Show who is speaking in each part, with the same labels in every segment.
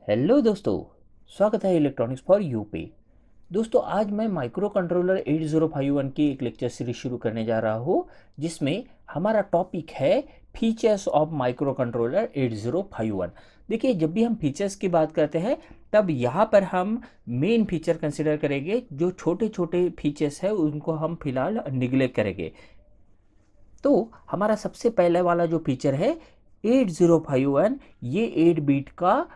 Speaker 1: Hello दोस्तों, स्वागत है इलेक्ट्रॉनिक्स फॉर यू पे। दोस्तों, आज मैं माइक्रो कंट्रोलर 8051 की एक लेक्चर सीरीज शुरू करने जा रहा हूँ, जिसमें हमारा टॉपिक है फीचर्स ऑफ माइक्रो कंट्रोलर 8051। देखिए, जब भी हम फीचर्स की बात करते हैं तब यहाँ पर हम मेन फीचर कंसिडर करेंगे। जो छोटे छोटे फीचर्स हैं उनको हम फिलहाल निगलेक्ट करेंगे। तो हमारा सबसे पहले वाला जो फीचर है 8051, ये 8 बीट का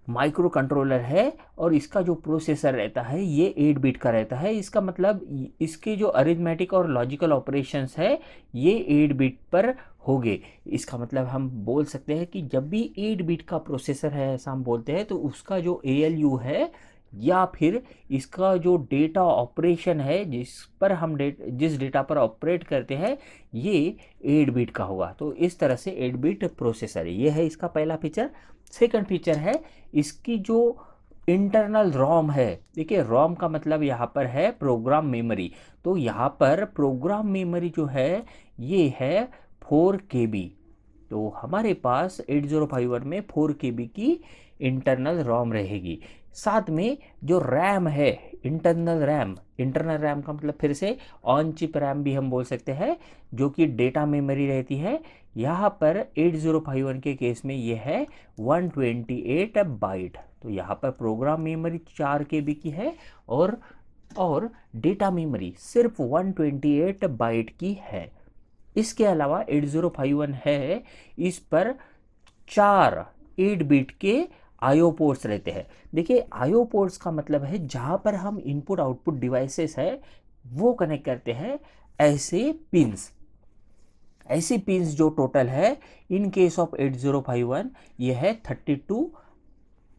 Speaker 1: माइक्रो कंट्रोलर है और इसका जो प्रोसेसर रहता है ये 8 बिट का रहता है। इसका मतलब इसके जो अरिथमेटिक और लॉजिकल ऑपरेशंस है ये 8 बिट पर होंगे। इसका मतलब हम बोल सकते हैं कि जब भी 8 बिट का प्रोसेसर है, ऐसा हम बोलते हैं, तो उसका जो एएलयू है या फिर इसका जो डेटा ऑपरेशन है, जिस डेटा पर ऑपरेट करते हैं, ये 8 बिट का होगा। तो इस तरह से 8 बिट प्रोसेसर है, ये है इसका पहला फीचर। सेकंड फीचर है इसकी जो इंटरनल रोम है। देखिए, रोम का मतलब यहाँ पर है प्रोग्राम मेमोरी। तो यहाँ पर प्रोग्राम मेमोरी जो है ये है 4 KB। तो हमारे पास 8051 में 4 KB की इंटरनल रोम रहेगी। साथ में जो रैम है, इंटरनल रैम का मतलब फिर से ऑन चिप रैम भी हम बोल सकते हैं, जो कि डेटा मेमोरी रहती है। यहाँ पर 8051 के केस में ये है 128 बाइट। तो यहाँ पर प्रोग्राम मेमोरी 4 KB की है और डेटा मेमोरी सिर्फ 128 बाइट की है। इसके अलावा 8051 है, इस पर 4 8 बिट के आईओ पोर्ट्स रहते हैं। देखिए, आईओ पोर्ट्स का मतलब है जहाँ पर हम इनपुट आउटपुट डिवाइसेस है वो कनेक्ट करते हैं। ऐसे पिंस जो टोटल है इन केस ऑफ 8051 ये है 32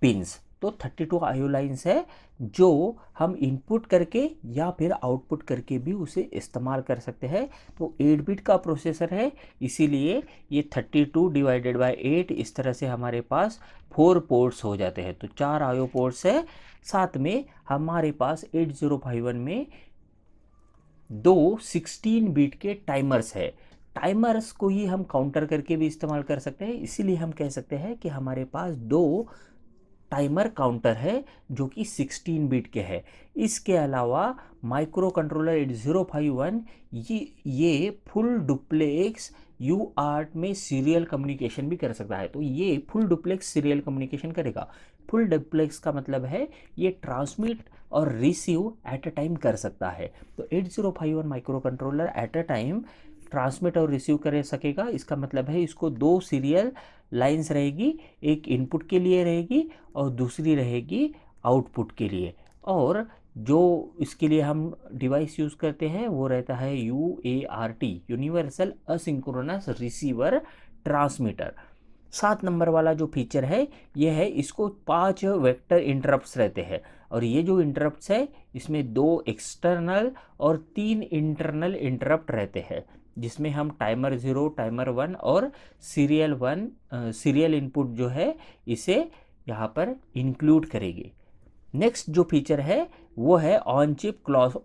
Speaker 1: पिंस। तो 32 आईओ लाइंस है जो हम इनपुट करके या फिर आउटपुट करके भी उसे इस्तेमाल कर सकते हैं। तो 8 बिट का प्रोसेसर है, इसीलिए ये 32 डिवाइडेड बाय 8, इस तरह से हमारे पास 4 पोर्ट्स हो जाते हैं। तो 4 आईओ पोर्ट्स है। साथ में हमारे पास 8051 में दो 16 बिट के टाइमर्स है। टाइमर्स को ही हम काउंटर करके भी इस्तेमाल कर सकते हैं, इसीलिए हम कह सकते हैं कि हमारे पास दो टाइमर काउंटर है जो कि 16 बिट के है। इसके अलावा माइक्रो कंट्रोलर 8051 ये फुल डुप्लेक्स यूआर्ट में सीरियल कम्युनिकेशन भी कर सकता है। तो ये फुल डुप्लेक्स सीरियल कम्युनिकेशन करेगा। फुल डुप्लेक्स का मतलब है ये ट्रांसमिट और रिसीव एट अ टाइम कर सकता है। तो 8051 micro controller at a time transmit और रिसीव कर सकेगा। इसका मतलब है इसको दो सीरियल लाइंस रहेगी, एक इनपुट के लिए रहेगी और दूसरी रहेगी आउटपुट के लिए। और जो इसके लिए हम डिवाइस यूज़ करते हैं वो रहता है UART, universal asynchronous receiver transmitter. 7 number वाला जो फीचर है ये है, इसको 5 वेक्टर इंटरप्ट्स रहते हैं। और ये जो इंटरप्ट्स है इसमें 2 एक्सटर्नल और 3 इंटरनल इंटरप्ट रहते हैं, जिसमें हम टाइमर 0, टाइमर 1 और सीरियल इनपुट जो है इसे यहाँ पर इंक्लूड करेंगे। नेक्स्ट जो फीचर है वो है ऑन चिप क्लॉक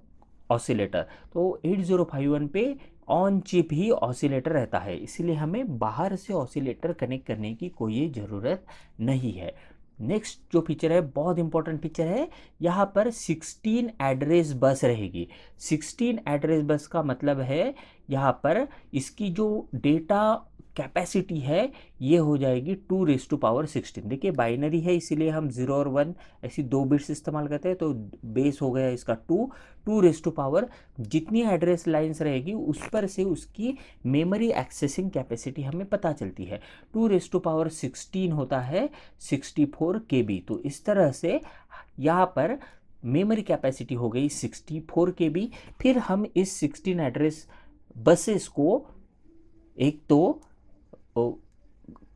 Speaker 1: ऑसिलेटर। तो 8051 पे ऑन चिप ही ऑसिलेटर रहता है, इसीलिए हमें बाहर से ऑसिलेटर कनेक्ट करने की कोई ज़रूरत नहीं है। नेक्स्ट जो फीचर है बहुत इंपॉर्टेंट फीचर है, यहाँ पर 16 एड्रेस बस रहेगी। 16 एड्रेस बस का मतलब है यहाँ पर इसकी जो डेटा कैपेसिटी है ये हो जाएगी 2⁻16। देखिए, बाइनरी है इसीलिए हम 0 और 1 ऐसी 2 बिट्स इस्तेमाल करते हैं। तो बेस हो गया इसका 2 जितनी एड्रेस लाइंस रहेगी उस पर से उसकी मेमोरी एक्सेसिंग कैपेसिटी हमें पता चलती है। 2⁻16 होता है 64 KB। तो इस तरह से यहाँ पर मेमोरी कैपेसिटी हो गई 64 KB। फिर हम इस 16 एड्रेस बसेस को एक तो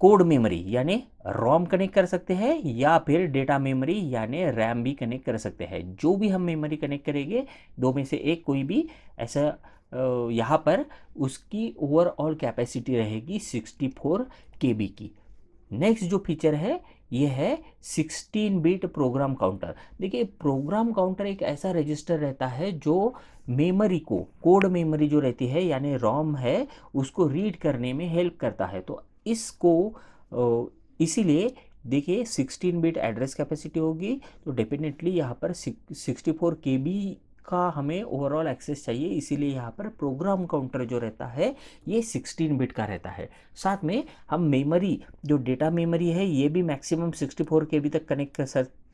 Speaker 1: कोड मेमोरी यानी रोम कनेक्ट कर सकते हैं या फिर डेटा मेमोरी यानी रैम भी कनेक्ट कर सकते हैं। जो भी हम मेमोरी कनेक्ट करेंगे, दो में से एक कोई भी, ऐसा यहाँ पर उसकी ओवरऑल कैपेसिटी रहेगी 64 KB की। नेक्स्ट जो फीचर है ये है 16 बिट प्रोग्राम काउंटर। देखिए, प्रोग्राम काउंटर एक ऐसा रजिस्टर रहता है जो मेमोरी को, कोड मेमोरी जो रहती है यानी रोम है, उसको रीड करने में हेल्प करता है। तो इसको इसीलिए देखिए 16 बिट एड्रेस कैपेसिटी होगी, तो डेफिनेटली यहाँ पर 64 KB का हमें ओवरऑल एक्सेस चाहिए, इसीलिए यहाँ पर प्रोग्राम काउंटर जो रहता है ये 16 बिट का रहता है। साथ में हम मेमोरी, जो डेटा मेमोरी है, ये भी मैक्सिमम 64 KB तक कनेक्ट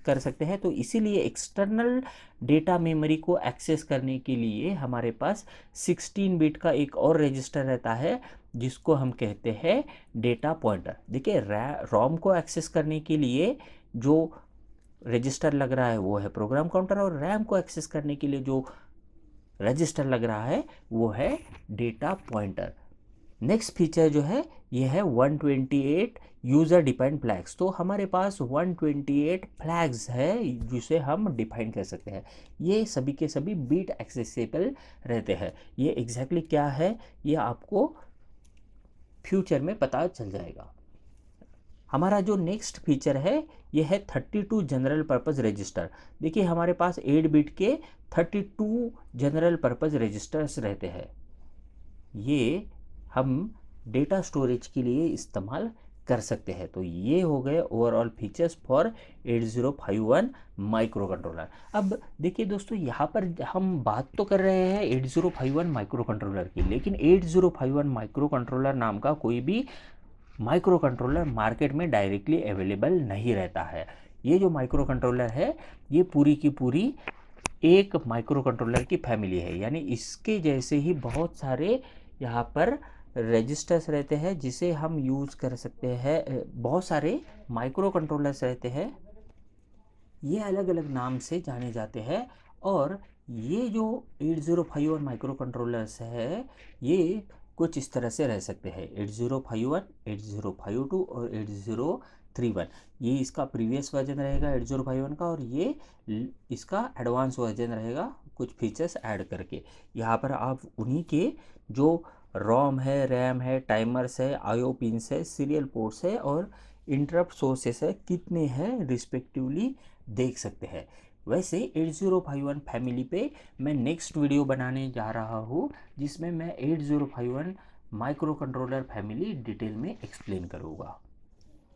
Speaker 1: कर सकते हैं। तो इसीलिए एक्सटर्नल डेटा मेमोरी को एक्सेस करने के लिए हमारे पास 16 बिट का एक और रजिस्टर रहता है जिसको हम कहते हैं डेटा पॉइंटर। देखिए रोम को एक्सेस करने के लिए जो रजिस्टर लग रहा है वो है प्रोग्राम काउंटर, और रैम को एक्सेस करने के लिए जो रजिस्टर लग रहा है वो है डेटा पॉइंटर। नेक्स्ट फीचर जो है ये है 128 यूज़र डिफाइंड फ्लैग्स। तो हमारे पास 128 फ्लैग्स है जिसे हम डिफाइन कर सकते हैं। ये सभी के सभी बीट एक्सेसिबल रहते हैं। ये एग्जैक्टली क्या है ये आपको फ्यूचर में पता चल जाएगा। हमारा जो नेक्स्ट फीचर है ये है 32 जनरल पर्पस रजिस्टर। देखिए हमारे पास 8 बिट के 32 जनरल पर्पस रजिस्टर्स रहते हैं। ये हम डेटा स्टोरेज के लिए इस्तेमाल कर सकते हैं। तो ये हो गए overall features for 8051 micro controller. अब देखिए दोस्तों, यहाँ पर हम बात तो कर रहे हैं 8051 माइक्रो कंट्रोलर की, लेकिन 8051 माइक्रो कंट्रोलर नाम का कोई भी माइक्रो कंट्रोलर मार्केट में डायरेक्टली अवेलेबल नहीं रहता है। ये जो माइक्रो कंट्रोलर है ये पूरी की पूरी एक माइक्रो कंट्रोलर की फैमिली है, यानी इसके जैसे ही बहुत सारे यहाँ पर रजिस्टर्स रहते हैं जिसे हम यूज़ कर सकते हैं। बहुत सारे माइक्रो कंट्रोलर्स रहते हैं, ये अलग अलग नाम से जाने जाते हैं। और ये जो 8051 माइक्रो कंट्रोलर्स है ये कुछ इस तरह से रह सकते हैं: 8051, 8052 और 8031। ये इसका प्रीवियस वर्जन रहेगा 8051 का, और ये इसका एडवांस वर्जन रहेगा कुछ फीचर्स ऐड करके। यहाँ पर आप उन्हीं के जो रोम है, रैम है, टाइमर्स है, आईओ पिन्स है, सीरियल पोर्ट्स है और इंटरप्ट सोर्सेस है कितने हैं रिस्पेक्टिवली देख सकते हैं। वैसे 8051 फैमिली पे मैं नेक्स्ट वीडियो बनाने जा रहा हूँ जिसमें मैं 8051 माइक्रो कंट्रोलर फैमिली डिटेल में एक्सप्लेन करूँगा।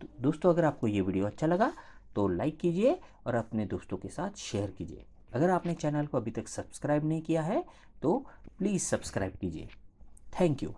Speaker 1: तो दोस्तों, अगर आपको ये वीडियो अच्छा लगा तो लाइक कीजिए और अपने दोस्तों के साथ शेयर कीजिए। अगर आपने चैनल को अभी तक सब्सक्राइब नहीं किया है तो प्लीज़ सब्सक्राइब कीजिए। Thank you.